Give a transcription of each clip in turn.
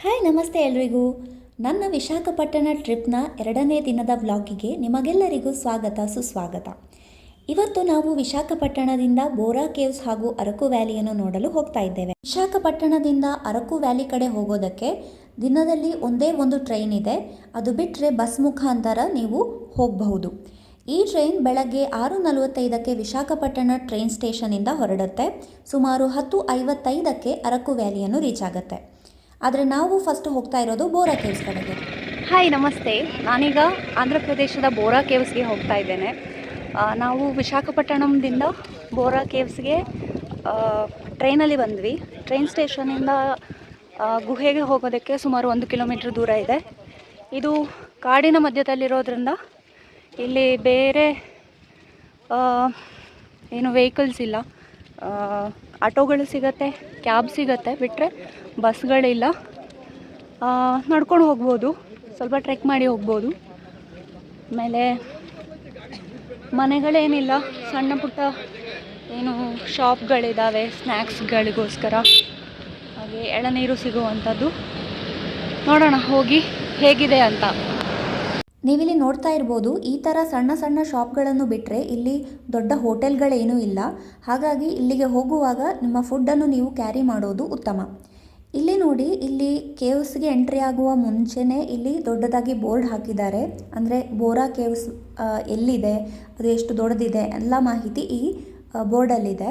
Hi ನಮಸ್ತೆ ಎಲ್ರಿಗೂ. ನನ್ನ ವಿಶಾಖಪಟ್ಟಣ ಟ್ರಿಪ್ನ 2ನೇ ದಿನದ ವ್ಲಾಗಿಗೆ ನಿಮಗೆಲ್ಲರಿಗೂ ಸ್ವಾಗತ ಸುಸ್ವಾಗತ. ಇವತ್ತು ನಾವು ವಿಶಾಖಪಟ್ಟಣದಿಂದ ಬೋರಾ ಕೇವ್ಸ್ ಹಾಗೂ ಅరకు ವ್ಯಾಲಿಯನ್ನು ನೋಡಲು ಹೋಗ್ತಾ ಇದ್ದೇವೆ. ವಿಶಾಖಪಟ್ಟಣದಿಂದ ಅరకు ವ್ಯಾಲಿ ಕಡೆ ಹೋಗೋದಕ್ಕೆ ದಿನದಲ್ಲಿ ಒಂದೇ ಒಂದು ಟ್ರೈನ್ ಇದೆ. ಅದು ಬಿಟ್ಟರೆ ಬಸ್ ಮುಖಾಂತರ ನೀವು ಹೋಗಬಹುದು. ಈ ಟ್ರೈನ್ ಬೆಳಗ್ಗೆ 6:45ಕ್ಕೆ ವಿಶಾಖಪಟ್ಟಣ ಟ್ರೈನ್ ಸ್ಟೇಷನಿಂದ ಹೊರಡುತ್ತೆ. ಸುಮಾರು 10:55ಕ್ಕೆ ಅరకు ವ್ಯಾಲಿಯನ್ನು ರೀಚ್ ಆಗುತ್ತೆ. ಆದರೆ ನಾವು ಫಸ್ಟ್ ಹೋಗ್ತಾ ಇರೋದು ಬೋರಾ ಕೇವ್ಸ್ ಕಡೆಗೆ. ಹಾಯ್ ನಮಸ್ತೆ, ನಾನೀಗ ಆಂಧ್ರ ಪ್ರದೇಶದ ಬೋರಾ ಕೇವ್ಸ್ಗೆ ಹೋಗ್ತಾ ಇದ್ದೇನೆ. ನಾವು ವಿಶಾಖಪಟ್ಟಣದಿಂದ ಬೋರಾ ಕೇವ್ಸ್ಗೆ ಟ್ರೈನಲ್ಲಿ ಬಂದ್ವಿ. ಟ್ರೈನ್ ಸ್ಟೇಷನಿಂದ ಗುಹೆಗೆ ಹೋಗೋದಕ್ಕೆ ಸುಮಾರು 1 ಕಿಲೋಮೀಟ್ರ್ ದೂರ ಇದೆ. ಇದು ಕಾಡಿನ ಮಧ್ಯದಲ್ಲಿರೋದ್ರಿಂದ ಇಲ್ಲಿ ಬೇರೆ ಏನು ವೆಹಿಕಲ್ಸ್ ಇಲ್ಲ. ಆಟೋಗಳು ಸಿಗುತ್ತೆ, ಕ್ಯಾಬ್ ಸಿಗುತ್ತೆ, ಬಿಟ್ಟರೆ ಬಸ್ಗಳಿಲ್ಲ. ನಡ್ಕೊಂಡು ಹೋಗ್ಬೋದು, ಸ್ವಲ್ಪ ಟ್ರೆಕ್ ಮಾಡಿ ಹೋಗ್ಬೋದು. ಆಮೇಲೆ ಮನೆಗಳೇನಿಲ್ಲ, ಸಣ್ಣ ಪುಟ್ಟ ಏನು ಶಾಪ್ಗಳಿದ್ದಾವೆ ಸ್ನ್ಯಾಕ್ಸ್ಗಳಿಗೋಸ್ಕರ, ಹಾಗೆ ಎಳನೀರು ಸಿಗುವಂಥದ್ದು. ನೋಡೋಣ ಹೋಗಿ ಹೇಗಿದೆ ಅಂತ. ನೀವಿಲ್ಲಿ ನೋಡ್ತಾ ಇರ್ಬೋದು, ಈ ಥರ ಸಣ್ಣ ಸಣ್ಣ ಶಾಪ್ಗಳನ್ನು ಬಿಟ್ಟರೆ ಇಲ್ಲಿ ದೊಡ್ಡ ಹೋಟೆಲ್ಗಳೇನೂ ಇಲ್ಲ. ಹಾಗಾಗಿ ಇಲ್ಲಿಗೆ ಹೋಗುವಾಗ ನಿಮ್ಮ ಫುಡ್ಡನ್ನು ನೀವು ಕ್ಯಾರಿ ಮಾಡೋದು ಉತ್ತಮ. ಇಲ್ಲಿ ನೋಡಿ, ಇಲ್ಲಿ ಕೇವ್ಸ್ಗೆ ಎಂಟ್ರಿ ಆಗುವ ಮುಂಚೆನೇ ಇಲ್ಲಿ ದೊಡ್ಡದಾಗಿ ಬೋರ್ಡ್ ಹಾಕಿದ್ದಾರೆ. ಅಂದರೆ ಬೋರಾ ಕೇವ್ಸ್ ಎಲ್ಲಿದೆ, ಅದು ಎಷ್ಟು ದೊಡ್ಡದಿದೆ ಎಲ್ಲ ಮಾಹಿತಿ ಈ ಬೋರ್ಡಲ್ಲಿದೆ.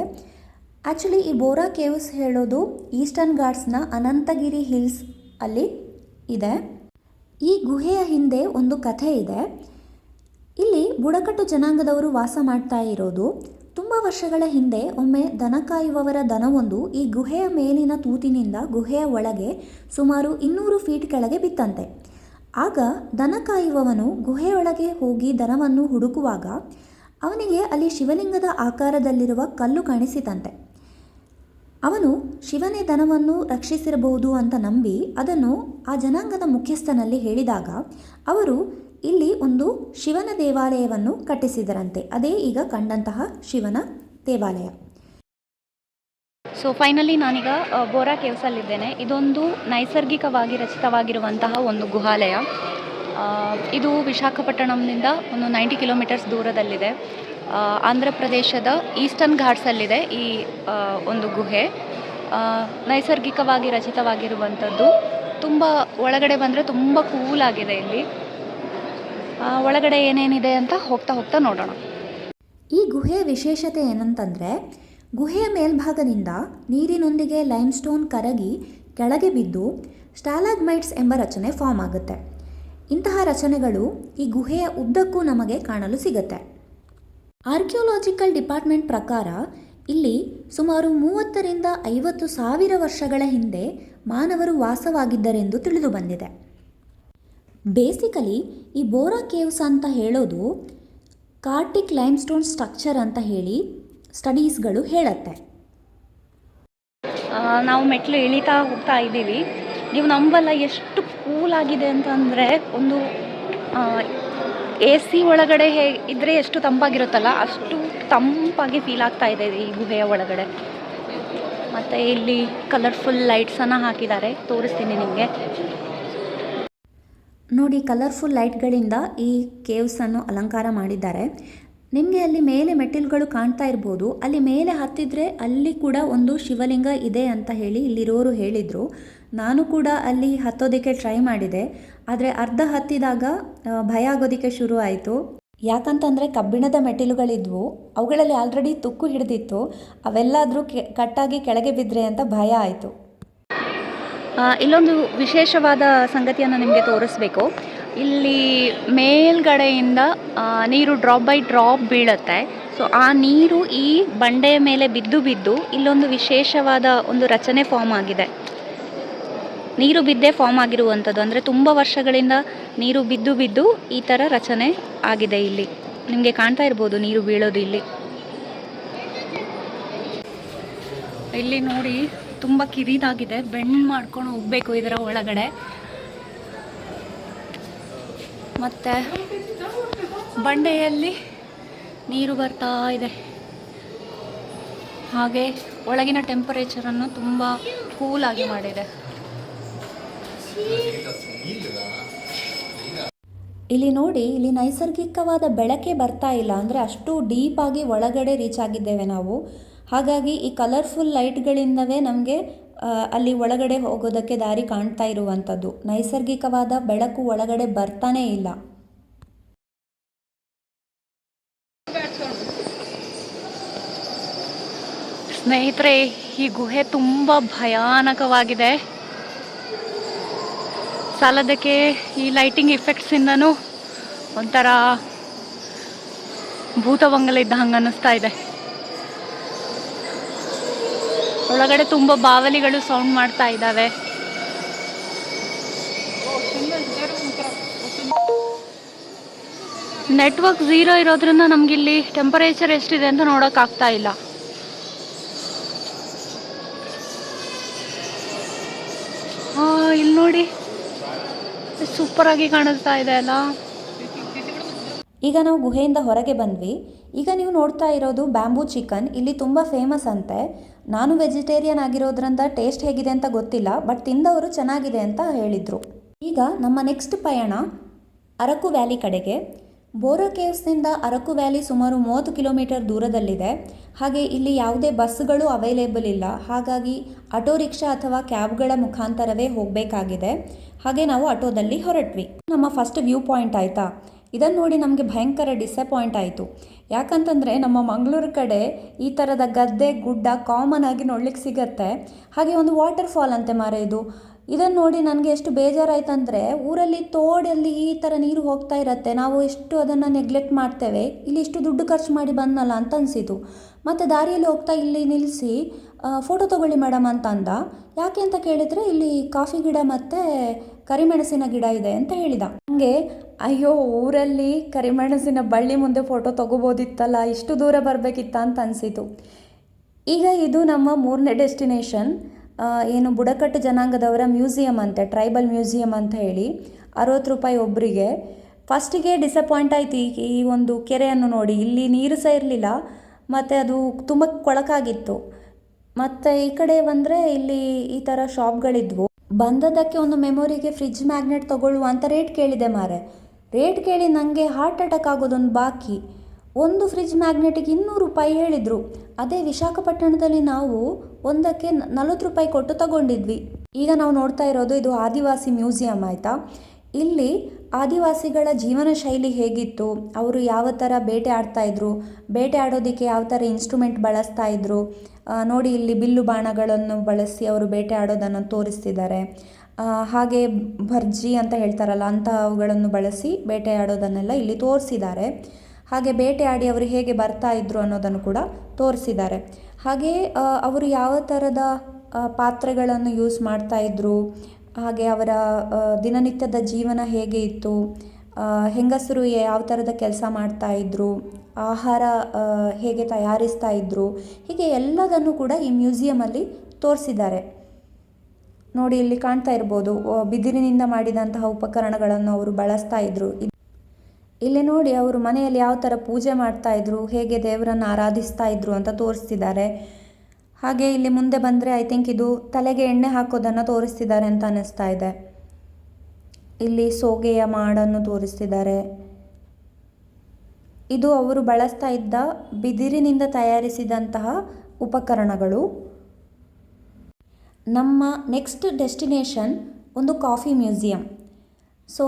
ಆ್ಯಕ್ಚುಲಿ ಈ ಬೋರಾ ಕೇವ್ಸ್ ಹೇಳೋದು ಈಸ್ಟರ್ನ್ ಘಾಟ್ಸ್ನ ಅನಂತಗಿರಿ ಹಿಲ್ಸ್ ಅಲ್ಲಿ ಇದೆ. ಈ ಗುಹೆಯ ಹಿಂದೆ ಒಂದು ಕಥೆ ಇದೆ. ಇಲ್ಲಿ ಬುಡಕಟ್ಟು ಜನಾಂಗದವರು ವಾಸ ಮಾಡ್ತಾ ಇರೋದು. ತುಂಬ ವರ್ಷಗಳ ಹಿಂದೆ ಒಮ್ಮೆ ದನ ಕಾಯುವವರ ದನವೊಂದು ಈ ಗುಹೆಯ ಮೇಲಿನ ತೂತಿನಿಂದ ಗುಹೆಯ ಒಳಗೆ ಸುಮಾರು 200 ಫೀಟ್ ಕೆಳಗೆ ಬಿತ್ತಂತೆ. ಆಗ ದನ ಕಾಯುವವನು ಗುಹೆಯೊಳಗೆ ಹೋಗಿ ದನವನ್ನು ಹುಡುಕುವಾಗ ಅವನಿಗೆ ಅಲ್ಲಿ ಶಿವಲಿಂಗದ ಆಕಾರದಲ್ಲಿರುವ ಕಲ್ಲು ಕಾಣಿಸಿತಂತೆ. ಅವನು ಶಿವನೇ ದನವನ್ನು ರಕ್ಷಿಸಿರಬಹುದು ಅಂತ ನಂಬಿ ಅದನ್ನು ಆ ಜನಾಂಗದ ಮುಖ್ಯಸ್ಥನಲ್ಲಿ ಹೇಳಿದಾಗ ಅವರು ಇಲ್ಲಿ ಒಂದು ಶಿವನ ದೇವಾಲಯವನ್ನು ಕಟ್ಟಿಸಿದರಂತೆ. ಅದೇ ಈಗ ಕಂಡಂತಹ ಶಿವನ ದೇವಾಲಯ. ಸೊ ಫೈನಲಿ ನಾನೀಗ ಬೋರಾ ಕೇವ್ಸಲ್ಲಿದ್ದೇನೆ. ಇದೊಂದು ನೈಸರ್ಗಿಕವಾಗಿ ರಚಿತವಾಗಿರುವಂತಹ ಒಂದು ಗುಹಾಲಯ. ಇದು ವಿಶಾಖಪಟ್ಟಣಂನಿಂದ ಒಂದು 90 ಕಿಲೋಮೀಟರ್ಸ್ ದೂರದಲ್ಲಿದೆ. ಆಂಧ್ರ ಪ್ರದೇಶದ ಈಸ್ಟರ್ನ್ ಘಾಟ್ಸಲ್ಲಿದೆ ಈ ಒಂದು ಗುಹೆ. ನೈಸರ್ಗಿಕವಾಗಿ ರಚಿತವಾಗಿರುವಂಥದ್ದು. ತುಂಬ ಒಳಗಡೆ ಬಂದರೆ ತುಂಬ ಕೂಲಾಗಿದೆ ಇಲ್ಲಿ. ಒಳಗಡೆ ಏನೇನಿದೆ ಅಂತ ಹೋಗ್ತಾ ನೋಡೋಣ. ಈ ಗುಹೆಯ ವಿಶೇಷತೆ ಏನಂತಂದರೆ, ಗುಹೆಯ ಮೇಲ್ಭಾಗದಿಂದ ನೀರಿನೊಂದಿಗೆ ಲೈಮ್ಸ್ಟೋನ್ ಕರಗಿ ಕೆಳಗೆ ಬಿದ್ದು ಸ್ಟಾಲಾಗ್ಮೈಟ್ಸ್ ಎಂಬ ರಚನೆ ಫಾರ್ಮ್ ಆಗುತ್ತೆ. ಇಂತಹ ರಚನೆಗಳು ಈ ಗುಹೆಯ ಉದ್ದಕ್ಕೂ ನಮಗೆ ಕಾಣಲು ಸಿಗುತ್ತೆ. ಆರ್ಕಿಯೋಲಾಜಿಕಲ್ ಡಿಪಾರ್ಟ್ಮೆಂಟ್ ಪ್ರಕಾರ ಇಲ್ಲಿ ಸುಮಾರು 30ರಿಂದ 50 ಸಾವಿರ ವರ್ಷಗಳ ಹಿಂದೆ ಮಾನವರು ವಾಸವಾಗಿದ್ದರೆಂದು ತಿಳಿದು ಬಂದಿದೆ. ಬೇಸಿಕಲಿ ಈ ಬೋರಾ ಕೇವ್ಸ್ ಅಂತ ಹೇಳೋದು ಕಾರ್ಟಿಕ್ ಲೈಮ್ಸ್ಟೋನ್ ಸ್ಟ್ರಕ್ಚರ್ ಅಂತ ಹೇಳಿ ಸ್ಟಡೀಸ್ಗಳು ಹೇಳುತ್ತೆ. ನಾವು ಮೆಟ್ಲು ಇಳಿತಾ ಹೋಗ್ತಾ ಇದ್ದೀವಿ. ನೀವು ನಂಬಲ್ಲ ಎಷ್ಟು ಕೂಲಾಗಿದೆ ಅಂತಂದರೆ, ಒಂದು AC ಒಳಗಡೆ ಇದ್ದರೆ ಎಷ್ಟು ತಂಪಾಗಿರುತ್ತಲ್ಲ ಅಷ್ಟು ತಂಪಾಗಿ ಫೀಲ್ ಆಗ್ತಾ ಇದೆ ಈ ಗುಹೆಯ ಒಳಗಡೆ. ಮತ್ತು ಇಲ್ಲಿ ಕಲರ್ಫುಲ್ ಲೈಟ್ಸನ್ನು ಹಾಕಿದ್ದಾರೆ, ತೋರಿಸ್ತೀನಿ ನಿಮಗೆ. ನೋಡಿ, ಕಲರ್ಫುಲ್ ಲೈಟ್ಗಳಿಂದ ಈ ಕೇವ್ಸನ್ನು ಅಲಂಕಾರ ಮಾಡಿದ್ದಾರೆ. ನಿಮಗೆ ಅಲ್ಲಿ ಮೇಲೆ ಮೆಟ್ಟಿಲುಗಳು ಕಾಣ್ತಾ ಇರ್ಬೋದು. ಅಲ್ಲಿ ಮೇಲೆ ಹತ್ತಿದ್ರೆ ಅಲ್ಲಿ ಕೂಡ ಒಂದು ಶಿವಲಿಂಗ ಇದೆ ಅಂತ ಹೇಳಿ ಇಲ್ಲಿರೋರು ಹೇಳಿದರು. ನಾನು ಕೂಡ ಅಲ್ಲಿ ಹತ್ತೋದಕ್ಕೆ ಟ್ರೈ ಮಾಡಿದೆ. ಆದರೆ ಅರ್ಧ ಹತ್ತಿದಾಗ ಭಯ ಆಗೋದಕ್ಕೆ ಶುರು ಆಯಿತು. ಯಾಕಂತಂದರೆ ಕಬ್ಬಿಣದ ಮೆಟ್ಟಿಲುಗಳಿದ್ವು, ಅವುಗಳಲ್ಲಿ ಆಲ್ರೆಡಿ ತುಕ್ಕು ಹಿಡಿದಿತ್ತು. ಅವೆಲ್ಲಾದರೂ ಕಟ್ಟಾಗಿ ಕೆಳಗೆ ಬಿದ್ದರೆ ಅಂತ ಭಯ ಆಯಿತು. ಇಲ್ಲೊಂದು ವಿಶೇಷವಾದ ಸಂಗತಿಯನ್ನು ನಿಮಗೆ ತೋರಿಸ್ಬೇಕು. ಇಲ್ಲಿ ಮೇಲ್ಗಡೆಯಿಂದ ನೀರು ಡ್ರಾಪ್ ಬೈ ಡ್ರಾಪ್ ಬೀಳುತ್ತೆ. ಸೊ ಆ ನೀರು ಈ ಬಂಡೆಯ ಮೇಲೆ ಬಿದ್ದು ಇಲ್ಲೊಂದು ವಿಶೇಷವಾದ ಒಂದು ರಚನೆ ಫಾರ್ಮ್ ಆಗಿದೆ. ನೀರು ಬಿದ್ದೇ ಫಾರ್ಮ್ ಆಗಿರುವಂಥದ್ದು. ಅಂದರೆ ತುಂಬ ವರ್ಷಗಳಿಂದ ನೀರು ಬಿದ್ದು ಈ ಥರ ರಚನೆ ಆಗಿದೆ. ಇಲ್ಲಿ ನಿಮಗೆ ಕಾಣ್ತಾ ಇರ್ಬೋದು ನೀರು ಬೀಳೋದು. ಇಲ್ಲಿ ನೋಡಿ, ತುಂಬ ಕಿರಿದಾಗಿದೆ. ಬೆಂಡ್ ಮಾಡ್ಕೊಂಡು ಹೋಗಬೇಕು ಇದರ ಒಳಗಡೆ. ಮತ್ತು ಬಂಡೆಯಲ್ಲಿ ನೀರು ಬರ್ತಾ ಇದೆ. ಹಾಗೆ ಒಳಗಿನ ಟೆಂಪರೇಚರನ್ನು ತುಂಬ ಕೂಲಾಗಿ ಮಾಡಿದೆ. ಇಲ್ಲಿ ನೋಡಿ, ಇಲ್ಲಿ ನೈಸರ್ಗಿಕವಾದ ಬೆಳಕೇ ಬರ್ತಾ ಇಲ್ಲ, ಅಂದರೆ ಅಷ್ಟು ಡೀಪಾಗಿ ಒಳಗಡೆ ರೀಚ್ ಆಗಿದ್ದೇವೆ ನಾವು. ಹಾಗಾಗಿ ಈ ಕಲರ್ಫುಲ್ ಲೈಟ್ಗಳಿಂದವೇ ನಮಗೆ ಅಲ್ಲಿ ಒಳಗಡೆ ಹೋಗೋದಕ್ಕೆ ದಾರಿ ಕಾಣ್ತಾ ಇರುವಂಥದ್ದು. ನೈಸರ್ಗಿಕವಾದ ಬೆಳಕು ಒಳಗಡೆ ಬರ್ತಾನೇ ಇಲ್ಲ. ಸ್ನೇಹಿತರೆ, ಈ ಗುಹೆ ತುಂಬ ಭಯಾನಕವಾಗಿದೆ. ಸಾಲದಕ್ಕೆ ಈ ಲೈಟಿಂಗ್ ಇಫೆಕ್ಟ್ಸಿಂದನೂ ಒಂಥರ ಭೂತವಂಗಲ ಇದ್ದ ಹಂಗೆ ಅನ್ನಿಸ್ತಾ ಇದೆ. ಒಳಗಡೆ ತುಂಬ ಬಾವಲಿಗಳು ಸೌಂಡ್ ಮಾಡ್ತಾ ಇದ್ದಾವೆ. ನೆಟ್ವರ್ಕ್ 0 ಇರೋದ್ರಿಂದ ನಮಗಿಲ್ಲಿ ಟೆಂಪರೇಚರ್ ಎಷ್ಟಿದೆ ಅಂತ ನೋಡೋಕ್ಕಾಗ್ತಾ ಇಲ್ಲ. ಇಲ್ಲಿ ನೋಡಿ, ಸೂಪರ್ ಆಗಿ ಕಾಣಿಸ್ತಾ ಇದೆ ಅಲ್ಲ. ಈಗ ನಾವು ಗುಹೆಯಿಂದ ಹೊರಗೆ ಬಂದ್ವಿ. ಈಗ ನೀವು ನೋಡ್ತಾ ಇರೋದು ಬ್ಯಾಂಬೂ ಚಿಕನ್. ಇಲ್ಲಿ ತುಂಬ ಫೇಮಸ್ ಅಂತೆ. ನಾನು ವೆಜಿಟೇರಿಯನ್ ಆಗಿರೋದ್ರಿಂದ ಟೇಸ್ಟ್ ಹೇಗಿದೆ ಅಂತ ಗೊತ್ತಿಲ್ಲ, ಬಟ್ ತಿಂದವರು ಚೆನ್ನಾಗಿದೆ ಅಂತ ಹೇಳಿದರು. ಈಗ ನಮ್ಮ ನೆಕ್ಸ್ಟ್ ಪಯಣ ಅరకు ವ್ಯಾಲಿ ಕಡೆಗೆ. ಬೋರಾ ಕೇವ್ಸ್ನಿಂದ ಅరకు ವ್ಯಾಲಿ ಸುಮಾರು 30 ಕಿಲೋಮೀಟರ್ ದೂರದಲ್ಲಿದೆ. ಹಾಗೆ ಇಲ್ಲಿ ಯಾವುದೇ ಬಸ್ಗಳು ಅವೈಲೇಬಲ್ ಇಲ್ಲ, ಹಾಗಾಗಿ ಆಟೋ ರಿಕ್ಷಾ ಅಥವಾ ಕ್ಯಾಬ್ಗಳ ಮುಖಾಂತರವೇ ಹೋಗಬೇಕಾಗಿದೆ. ಹಾಗೆ ನಾವು ಆಟೋದಲ್ಲಿ ಹೊರಟ್ವಿ. ನಮ್ಮ ಫಸ್ಟ್ ವ್ಯೂ ಪಾಯಿಂಟ್ ಆಯಿತಾ. ಇದನ್ನು ನೋಡಿ ನಮಗೆ ಭಯಂಕರ ಡಿಸಪಾಯಿಂಟ್ ಆಯಿತು. ಯಾಕಂತಂದರೆ ನಮ್ಮ ಮಂಗಳೂರು ಕಡೆ ಈ ಥರದ ಗದ್ದೆ ಗುಡ್ಡ ಕಾಮನ್ ಆಗಿ ನೋಡ್ಲಿಕ್ಕೆ ಸಿಗತ್ತೆ. ಹಾಗೆ ಒಂದು ವಾಟರ್ ಫಾಲ್ ಅಂತೆ ಮಾರೆ ಇದು. ಇದನ್ನು ನೋಡಿ ನನಗೆ ಎಷ್ಟು ಬೇಜಾರಾಯ್ತಂದರೆ, ಊರಲ್ಲಿ ತೋಡಲ್ಲಿ ಈ ಥರ ನೀರು ಹೋಗ್ತಾ ಇರತ್ತೆ, ನಾವು ಎಷ್ಟು ಅದನ್ನು ನೆಗ್ಲೆಕ್ಟ್ ಮಾಡ್ತೇವೆ, ಇಲ್ಲಿ ಇಷ್ಟು ದುಡ್ಡು ಖರ್ಚು ಮಾಡಿ ಬಂದಲ್ಲ ಅಂತ ಅನಿಸಿತು. ಮತ್ತು ದಾರಿಯಲ್ಲಿ ಹೋಗ್ತಾ ಇಲ್ಲಿ ನಿಲ್ಲಿಸಿ ಫೋಟೋ ತೊಗೊಳ್ಳಿ ಮೇಡಮ್ ಅಂತ ಅಂದ. ಯಾಕೆ ಅಂತ ಕೇಳಿದರೆ, ಇಲ್ಲಿ ಕಾಫಿ ಗಿಡ ಮತ್ತು ಕರಿಮೆಣಸಿನ ಗಿಡ ಇದೆ ಅಂತ ಹೇಳಿದ. ನನಗೆ ಅಯ್ಯೋ, ಊರಲ್ಲಿ ಕರಿಮೆಣಸಿನ ಬಳ್ಳಿ ಮುಂದೆ ಫೋಟೋ ತೊಗೋಬೋದಿತ್ತಲ್ಲ, ಇಷ್ಟು ದೂರ ಬರಬೇಕಿತ್ತ ಅಂತ ಅನಿಸಿತು. ಈಗ ಇದು ನಮ್ಮ 3ನೇ ಡೆಸ್ಟಿನೇಷನ್. ಏನು ಬುಡಕಟ್ಟು ಜನಾಂಗದವರ ಮ್ಯೂಸಿಯಂ ಅಂತೆ, ಟ್ರೈಬಲ್ ಮ್ಯೂಸಿಯಂ ಅಂತ ಹೇಳಿ. 60 ರೂಪಾಯಿ ಒಬ್ಬರಿಗೆ. ಫಸ್ಟಿಗೆ ಡಿಸಪಾಯಿಂಟ್ ಆಯ್ತು ಈ ಒಂದು ಕೆರೆಯನ್ನು ನೋಡಿ. ಇಲ್ಲಿ ನೀರು ಸಹ ಇರಲಿಲ್ಲ ಮತ್ತು ಅದು ತುಂಬ ಕೊಳಕಾಗಿತ್ತು. ಮತ್ತು ಈ ಕಡೆ ಬಂದರೆ ಇಲ್ಲಿ ಈ ಥರ ಶಾಪ್ಗಳಿದ್ವು. ಬಂದದ್ದಕ್ಕೆ ಒಂದು ಮೆಮೊರಿಗೆ ಫ್ರಿಡ್ಜ್ ಮ್ಯಾಗ್ನೆಟ್ ತೊಗೊಳ್ಳುವ ಅಂತ ರೇಟ್ ಕೇಳಿದೆ ಮಾರೆ. ರೇಟ್ ಕೇಳಿ ನನಗೆ ಹಾರ್ಟ್ ಅಟ್ಯಾಕ್ ಆಗೋದೊಂದು ಬಾಕಿ. ಒಂದು ಫ್ರಿಡ್ಜ್ ಮ್ಯಾಗ್ನೆಟಿಗೆ 200 ರೂಪಾಯಿ ಹೇಳಿದರು. ಅದೇ ವಿಶಾಖಪಟ್ಟಣದಲ್ಲಿ ನಾವು ಒಂದಕ್ಕೆ 40 ರೂಪಾಯಿ ಕೊಟ್ಟು ತಗೊಂಡಿದ್ವಿ. ಈಗ ನಾವು ನೋಡ್ತಾ ಇರೋದು ಇದು ಆದಿವಾಸಿ ಮ್ಯೂಸಿಯಂ ಆಯಿತಾ. ಇಲ್ಲಿ ಆದಿವಾಸಿಗಳ ಜೀವನ ಶೈಲಿ ಹೇಗಿತ್ತು, ಅವರು ಯಾವ ಥರ ಬೇಟೆ ಆಡ್ತಾಯಿದ್ರು, ಬೇಟೆ ಆಡೋದಕ್ಕೆ ಯಾವ ಥರ ಇನ್ಸ್ಟ್ರೂಮೆಂಟ್ ಬಳಸ್ತಾ ಇದ್ರು ನೋಡಿ. ಇಲ್ಲಿ ಬಿಲ್ಲು ಬಾಣಗಳನ್ನು ಬಳಸಿ ಅವರು ಬೇಟೆ ಆಡೋದನ್ನು ತೋರಿಸ್ತಿದ್ದಾರೆ. ಹಾಗೆ ಭರ್ಜಿ ಅಂತ ಹೇಳ್ತಾರಲ್ಲ, ಅಂಥವುಗಳನ್ನು ಬಳಸಿ ಬೇಟೆ ಆಡೋದನ್ನೆಲ್ಲ ಇಲ್ಲಿ ತೋರಿಸಿದ್ದಾರೆ. ಹಾಗೆ ಬೇಟೆ ಆಡಿ ಅವರು ಹೇಗೆ ಬರ್ತಾ ಇದ್ರು ಅನ್ನೋದನ್ನು ಕೂಡ ತೋರಿಸಿದ್ದಾರೆ. ಹಾಗೆ ಅವರು ಯಾವ ಥರದ ಪಾತ್ರೆಗಳನ್ನು ಯೂಸ್ ಮಾಡ್ತಾಯಿದ್ರು, ಹಾಗೆ ಅವರ ದಿನನಿತ್ಯದ ಜೀವನ ಹೇಗೆ ಇತ್ತು, ಹೆಂಗಸರು ಯಾವ ಥರದ ಕೆಲಸ ಮಾಡ್ತಾಯಿದ್ರು, ಆಹಾರ ಹೇಗೆ ತಯಾರಿಸ್ತಾ ಇದ್ರು, ಹೀಗೆ ಎಲ್ಲದನ್ನು ಕೂಡ ಈ ಮ್ಯೂಸಿಯಮಲ್ಲಿ ತೋರಿಸಿದ್ದಾರೆ. ನೋಡಿ, ಇಲ್ಲಿ ಕಾಣ್ತಾ ಇರ್ಬೋದು, ಬಿದಿರಿನಿಂದ ಮಾಡಿದಂತಹ ಉಪಕರಣಗಳನ್ನು ಅವರು ಬಳಸ್ತಾ ಇದ್ರು. ಇಲ್ಲಿ ನೋಡಿ, ಅವರು ಮನೆಯಲ್ಲಿ ಯಾವ ಥರ ಪೂಜೆ ಮಾಡ್ತಾಯಿದ್ರು, ಹೇಗೆ ದೇವರನ್ನು ಆರಾಧಿಸ್ತಾ ಇದ್ರು ಅಂತ ತೋರಿಸ್ತಿದ್ದಾರೆ. ಹಾಗೆ ಇಲ್ಲಿ ಮುಂದೆ ಬಂದರೆ ಐ ಥಿಂಕ್ ಇದು ತಲೆಗೆ ಎಣ್ಣೆ ಹಾಕೋದನ್ನು ತೋರಿಸ್ತಿದ್ದಾರೆ ಅಂತ ಅನ್ನಿಸ್ತಾ ಇದೆ. ಇಲ್ಲಿ ಸೋಗೆಯ ಮಾಡನ್ನು ತೋರಿಸ್ತಿದ್ದಾರೆ. ಇದು ಅವರು ಬಳಸ್ತಾ ಇದ್ದ ಬಿದಿರಿನಿಂದ ತಯಾರಿಸಿದಂತಹ ಉಪಕರಣಗಳು. ನಮ್ಮ ನೆಕ್ಸ್ಟ್ ಡೆಸ್ಟಿನೇಷನ್ ಒಂದು ಕಾಫಿ ಮ್ಯೂಸಿಯಂ. ಸೊ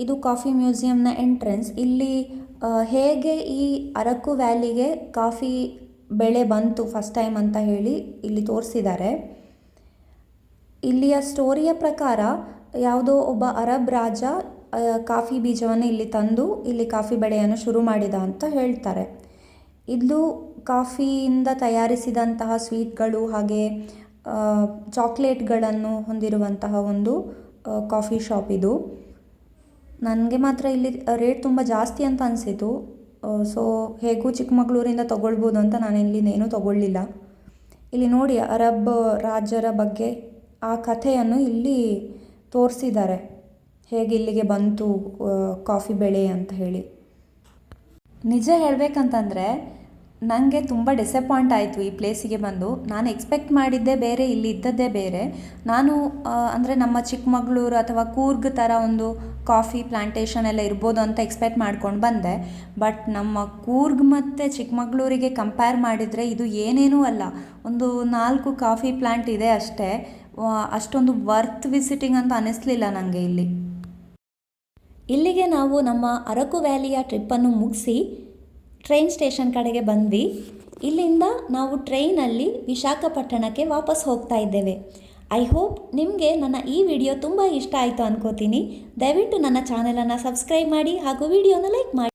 ಇದು ಕಾಫಿ ಮ್ಯೂಸಿಯಂನ ಎಂಟ್ರೆನ್ಸ್. ಇಲ್ಲಿ ಹೇಗೆ ಈ ಅరకు ವ್ಯಾಲಿಗೆ ಕಾಫಿ ಬೆಳೆ ಬಂತು ಫಸ್ಟ್ ಟೈಮ್ ಅಂತ ಹೇಳಿ ಇಲ್ಲಿ ತೋರಿಸಿದ್ದಾರೆ. ಇಲ್ಲಿಯ ಸ್ಟೋರಿಯ ಪ್ರಕಾರ ಯಾವುದೋ ಒಬ್ಬ ಅರಬ್ ರಾಜ ಕಾಫಿ ಬೀಜವನ್ನು ಇಲ್ಲಿ ತಂದು ಇಲ್ಲಿ ಕಾಫಿ ಬೆಳೆಯನ್ನು ಶುರು ಮಾಡಿದ ಅಂತ ಹೇಳ್ತಾರೆ. ಇದು ಕಾಫಿಯಿಂದ ತಯಾರಿಸಿದಂತಹ ಸ್ವೀಟ್ಗಳು ಹಾಗೆ ಚಾಕ್ಲೇಟ್ಗಳನ್ನು ಹೊಂದಿರುವಂತಹ ಒಂದು ಕಾಫಿ ಶಾಪ್ ಇದು. ನನಗೆ ಮಾತ್ರ ಇಲ್ಲಿ ರೇಟ್ ತುಂಬ ಜಾಸ್ತಿ ಅಂತ ಅನಿಸಿತು. ಸೊ ಹೇಗೂ ಚಿಕ್ಕಮಗಳೂರಿಂದ ತೊಗೊಳ್ಬೋದು ಅಂತ ನಾನು ಇಲ್ಲಿನೇನೂ ತೊಗೊಳ್ಳಿಲ್ಲ. ಇಲ್ಲಿ ನೋಡಿ, ಅರಬ್ ರಾಜರ ಬಗ್ಗೆ ಆ ಕಥೆಯನ್ನು ಇಲ್ಲಿ ತೋರಿಸಿದ್ದಾರೆ, ಹೇಗೆ ಇಲ್ಲಿಗೆ ಬಂತು ಕಾಫಿ ಬೆಳೆ ಅಂತ ಹೇಳಿ. ನಿಜ ಹೇಳಬೇಕಂತಂದರೆ ನನಗೆ ತುಂಬ ಡಿಸಪಾಯಿಂಟ್ ಆಯಿತು ಈ ಪ್ಲೇಸಿಗೆ ಬಂದು. ನಾನು ಎಕ್ಸ್ಪೆಕ್ಟ್ ಮಾಡಿದ್ದೇ ಬೇರೆ, ಇಲ್ಲಿ ಇದ್ದದ್ದೇ ಬೇರೆ. ನಾನು ಅಂದರೆ ನಮ್ಮ ಚಿಕ್ಕಮಗಳೂರು ಅಥವಾ ಕೂರ್ಗ್ ಥರ ಒಂದು ಕಾಫಿ ಪ್ಲಾಂಟೇಷನ್ ಎಲ್ಲ ಇರ್ಬೋದು ಅಂತ ಎಕ್ಸ್ಪೆಕ್ಟ್ ಮಾಡ್ಕೊಂಡು ಬಂದೆ. ಬಟ್ ನಮ್ಮ ಕೂರ್ಗ್ ಮತ್ತು ಚಿಕ್ಕಮಗಳೂರಿಗೆ ಕಂಪೇರ್ ಮಾಡಿದರೆ ಇದು ಏನೇನೂ ಅಲ್ಲ. ಒಂದು 4 ಕಾಫಿ ಪ್ಲ್ಯಾಂಟ್ ಇದೆ ಅಷ್ಟೇ. ಅಷ್ಟೊಂದು ವರ್ತ್ ವಿಸಿಟಿಂಗ್ ಅಂತ ಅನ್ನಿಸ್ಲಿಲ್ಲ ನನಗೆ ಇಲ್ಲಿ. ಇಲ್ಲಿಗೆ ನಾವು ನಮ್ಮ ಅరకు ವ್ಯಾಲಿಯ ಟ್ರಿಪ್ಪನ್ನು ಮುಗಿಸಿ ಟ್ರೈನ್ ಸ್ಟೇಷನ್ ಕಡೆಗೆ ಬಂದ್ವಿ. ಇಲ್ಲಿಂದ ನಾವು ಟ್ರೈನಲ್ಲಿ ವಿಶಾಖಪಟ್ಟಣಕ್ಕೆ ವಾಪಸ್ ಹೋಗ್ತಾ ಇದ್ದೇವೆ. ಐ ಹೋಪ್ ನಿಮಗೆ ನನ್ನ ಈ ವಿಡಿಯೋ ತುಂಬ ಇಷ್ಟ ಆಯಿತು ಅನ್ಕೋತೀನಿ. ದಯವಿಟ್ಟು ನನ್ನ ಚಾನಲನ್ನು ಸಬ್ಸ್ಕ್ರೈಬ್ ಮಾಡಿ ಹಾಗೂ ವಿಡಿಯೋನ ಲೈಕ್ ಮಾಡಿ.